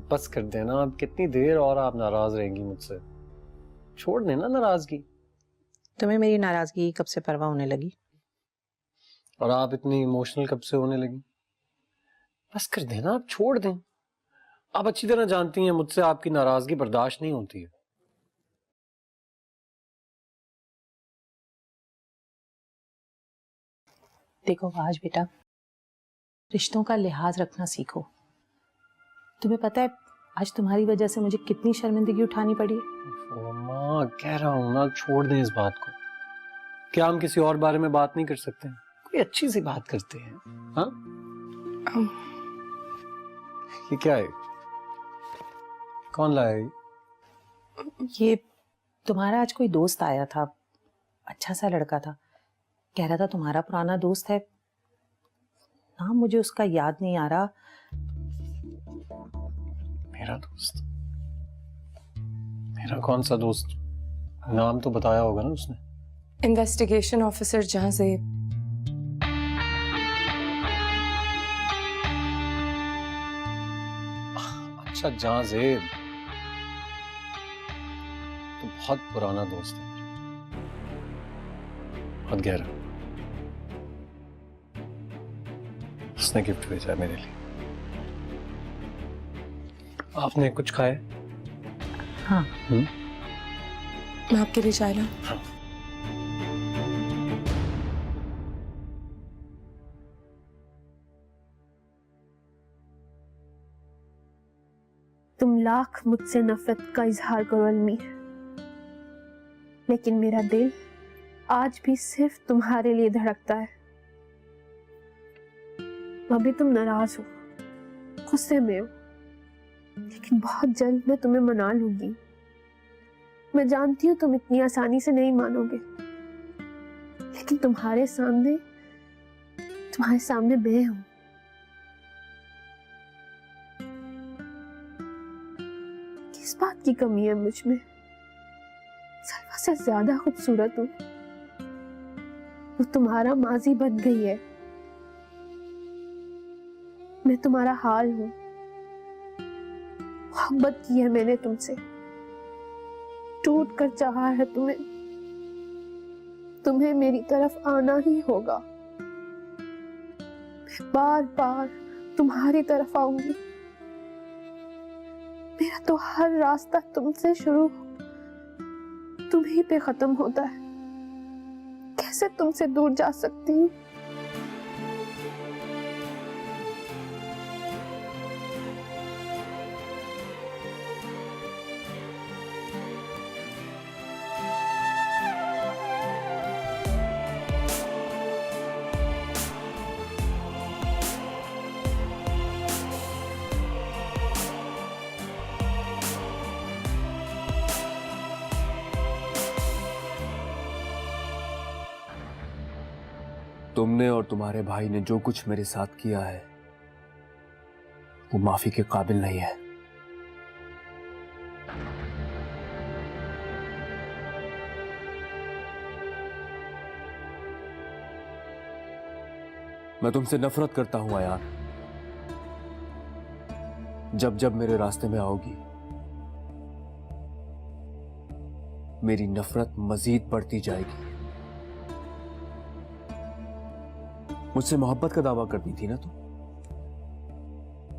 बस कर देना, अब कितनी देर और आप नाराज रहेंगी मुझसे? छोड़ देना नाराजगी। तुम्हें मेरी नाराजगी कब से परवाह होने लगी? और आप इतनी इमोशनल कब से होने लगी? बस कर देना, आप छोड़ दें। आप अच्छी तरह जानती हैं मुझसे आपकी नाराजगी बर्दाश्त नहीं होती है। देखो आज बेटा, रिश्तों का लिहाज रखना सीखो। तुम्हें पता है आज तुम्हारी वजह से मुझे कितनी शर्मिंदगी उठानी पड़ी है। माँ कह रहा हूं ना, छोड़ दें इस बात को। क्या हम किसी और बारे में बात नहीं कर सकते? कोई अच्छी सी बात करते हैं। हाँ ये क्या है? कौन लाया ये? ये तुम्हारा आज कोई दोस्त आया था, अच्छा सा लड़का था, कह रहा था तुम्हारा पुराना दोस्त है। नाम मुझे उसका याद नहीं आ रहा। मेरा दोस्त? मेरा कौन सा दोस्त? नाम तो बताया होगा ना उसने। Investigation officer Jahanzeb. अच्छा जहांज़ेब, तो बहुत पुराना दोस्त है, बहुत गहरा। उसने गिफ्ट भेजा मेरे लिए। आपने कुछ खाया? हाँ। मैं आपके लिए चाय लाऊं? हाँ। तुम लाख मुझसे नफरत का इजहार करो अलमी, लेकिन मेरा दिल आज भी सिर्फ तुम्हारे लिए धड़कता है। अभी तुम नाराज हो, गुस्से में हो, लेकिन बहुत जल्द मैं तुम्हें मना लूंगी। मैं जानती हूँ तुम इतनी आसानी से नहीं मानोगे, लेकिन तुम्हारे सामने मैं हूं। किस बात की कमी है मुझ में? सलवा से ज्यादा खूबसूरत हूं। वो तुम्हारा माजी बन गई है, मैं तुम्हारा हाल हूं। मोहब्बत की है मैंने तुमसे, टूट कर चाहा है तुम्हें मेरी तरफ आना ही होगा। मैं बार बार तुम्हारी तरफ आऊंगी। मेरा तो हर रास्ता तुमसे शुरू तुम्हीं पे खत्म होता है। कैसे तुमसे दूर जा सकती हूँ? तुमने और तुम्हारे भाई ने जो कुछ मेरे साथ किया है वो माफी के काबिल नहीं है। मैं तुमसे नफरत करता हूं अयान। जब जब मेरे रास्ते में आओगी मेरी नफरत मजीद बढ़ती जाएगी। मुझसे मोहब्बत का दावा करती थी ना तुम?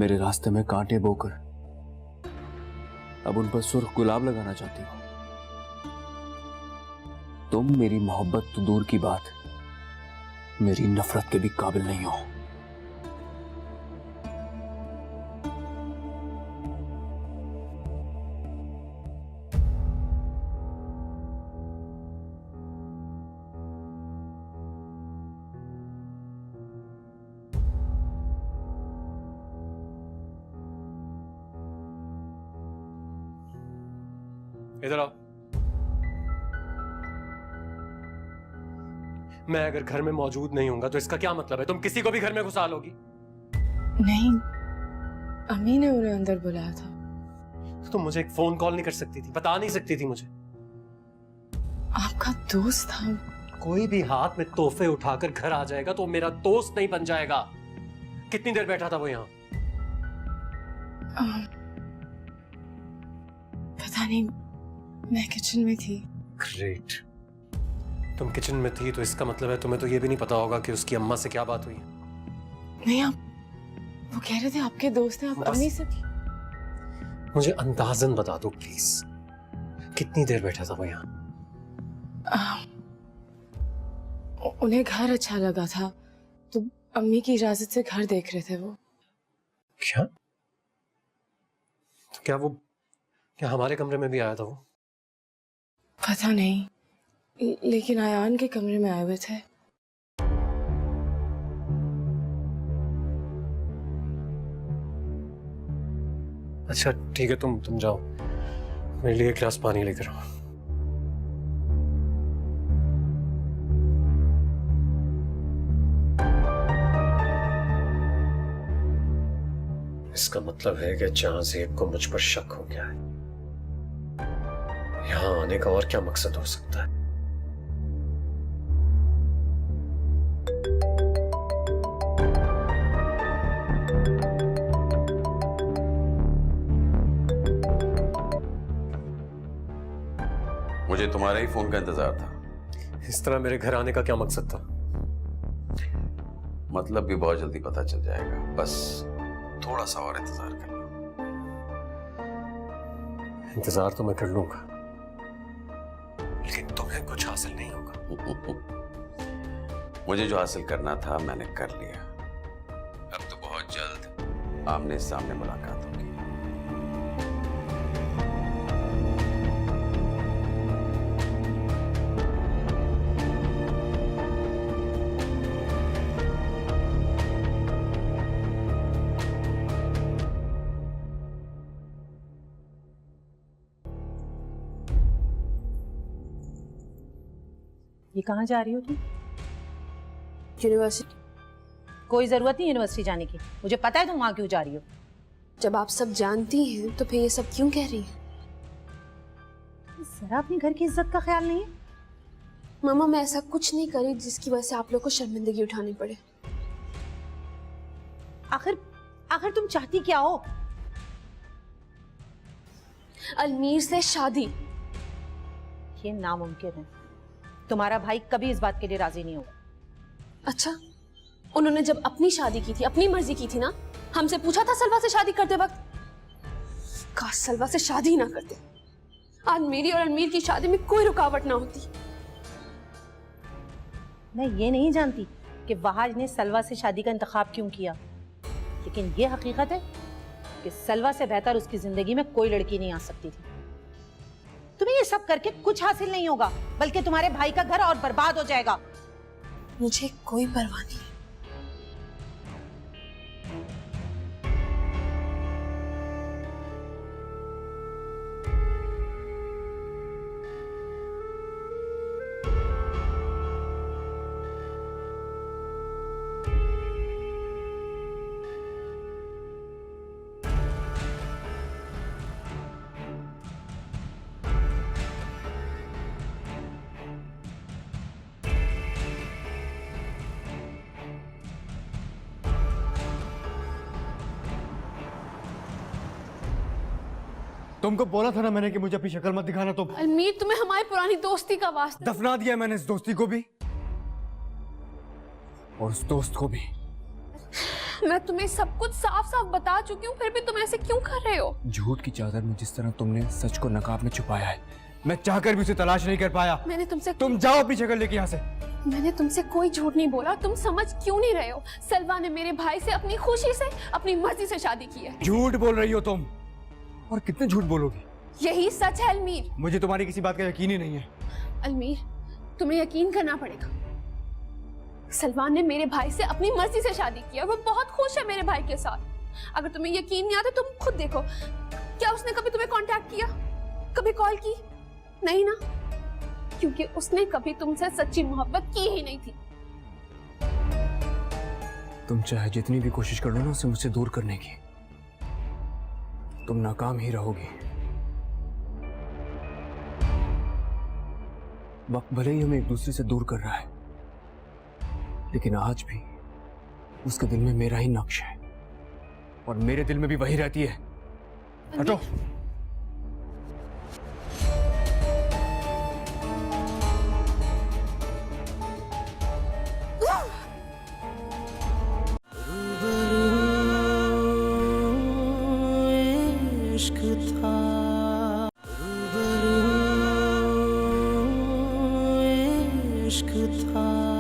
मेरे रास्ते में कांटे बोकर अब उन पर सुर्ख गुलाब लगाना चाहती हो। तुम मेरी मोहब्बत तो दूर की बात, मेरी नफरत के भी काबिल नहीं हो। इधर आओ। मैं अगर घर में मौजूद नहीं हूंगा तो इसका क्या मतलब है? तुम किसी को भी घर में घुसा लोगी? नहीं, अम्मी ने उन्हें अंदर बुलाया था। तो तुम मुझे एक फोन कॉल नहीं कर सकती थी? बता नहीं सकती थी मुझे? आपका दोस्त था। कोई भी हाथ में तोहफे उठाकर घर आ जाएगा तो मेरा दोस्त नहीं बन जाएगा। कितनी देर बैठा था वो यहाँ? पता नहीं, मैं किचन में थी। ग्रेट, तुम किचन में थी तो इसका मतलब है तुम्हें तो ये भी नहीं पता होगा कि उसकी अम्मा से क्या बात हुई है। नहीं, आप वो कह रहे थे आपके दोस्त हैं, आप बस। अम्मी से। मुझे अंदाजन बता दो प्लीज, कितनी देर बैठा था वो यहाँ? उन्हें घर अच्छा लगा था तो अम्मी की इजाजत से घर देख रहे थे वो। क्या? तो क्या हमारे कमरे में भी आया था वो? पता नहीं, लेकिन आयान के कमरे में आए हुए थे। अच्छा ठीक है, तुम जाओ, मेरे लिए एक गिलास पानी लेकर आओ। इसका मतलब है कि जहांज़ेब को मुझ पर शक हो गया है। यहाँ आने का और क्या मकसद हो सकता है? मुझे तुम्हारे ही फोन का इंतजार था। इस तरह मेरे घर आने का क्या मकसद था? मतलब भी बहुत जल्दी पता चल जाएगा, बस थोड़ा सा और इंतजार कर लो। इंतजार तो मैं कर लूंगा, लेकिन तुम्हें कुछ हासिल नहीं होगा। मुझे जो हासिल करना था मैंने कर लिया। अब तो बहुत जल्द आमने सामने मुलाकात होगी। ये कहाँ जा रही हो तुम? यूनिवर्सिटी। कोई जरूरत नहीं यूनिवर्सिटी जाने की, मुझे पता है तुम वहां क्यों जा रही हो। जब आप सब जानती हैं तो फिर ये सब क्यों कह रही हैं? जरा अपने घर की इज्जत का ख्याल नहीं है? मामा, मैं ऐसा कुछ नहीं करी जिसकी वजह से आप लोग को शर्मिंदगी उठानी पड़े। आखिर तुम चाहती क्या हो? अलमीर से शादी। ये नामुमकिन है, तुम्हारा भाई कभी इस बात के लिए राजी नहीं होगा। अच्छा, उन्होंने जब अपनी शादी की थी, अपनी मर्जी की थी ना, हमसे पूछा था सलवा से शादी करते वक्त? काश सलवा से शादी ही ना करते, आज मेरी और अलमीर की शादी में कोई रुकावट ना होती। मैं ये नहीं जानती कि वहाज ने सलवा से शादी का इंतखाब क्यों किया, लेकिन ये हकीकत है कि सलवा से बेहतर उसकी जिंदगी में कोई लड़की नहीं आ सकती थी। तुम्हें ये सब करके कुछ हासिल नहीं होगा, बल्कि तुम्हारे भाई का घर और बर्बाद हो जाएगा। मुझे कोई परवाह नहीं। तुमको बोला था ना मैंने कि मुझे अपनी शक्ल मत दिखाना। तो अलमीर, तुम्हें हमारी पुरानी दोस्ती का वास्ता। दफना दिया मैंने इस दोस्ती को भी और उस दोस्त को भी। मैं तुम्हें सब कुछ साफ साफ बता चुकी हूँ, फिर भी तुम ऐसे क्यों कर रहे हो? झूठ की चादर में जिस तरह तुमने सच को नकाब में छुपाया है, मैं चाहकर भी उसे तलाश नहीं कर पाया। तुम जाओ अपनी शक्ल लेके यहाँ से। मैंने तुमसे कोई झूठ नहीं बोला, तुम समझ क्यों नहीं रहे हो? सलवा ने मेरे भाई से अपनी खुशी से, अपनी मर्जी से शादी की है। झूठ बोल रही हो तुम, और कितने झूठ बोलोगी? यही सच है अलमीर। मुझे तुम्हारी किसी बात का यकीन ही नहीं है। अलमीर, तुम्हें यकीन करना पड़ेगा। सलमान ने मेरे भाई से अपनी मर्जी से शादी की है, वो बहुत खुश है मेरे भाई के साथ। अगर तुम्हें यकीन नहीं आता तुम खुद देखो, क्या उसने कभी तुम्हें कांटेक्ट किया, कभी कॉल की? नहीं ना, क्योंकि उसने कभी तुमसे सच्ची मोहब्बत की ही नहीं थी। तुम चाहे जितनी भी कोशिश कर लो ना उसे मुझसे दूर करने की, तुम नाकाम ही रहोगी। वक्त भले ही हमें एक दूसरे से दूर कर रहा है, लेकिन आज भी उसके दिल में मेरा ही नक्श है और मेरे दिल में भी वही रहती है। हटो। इश्क था।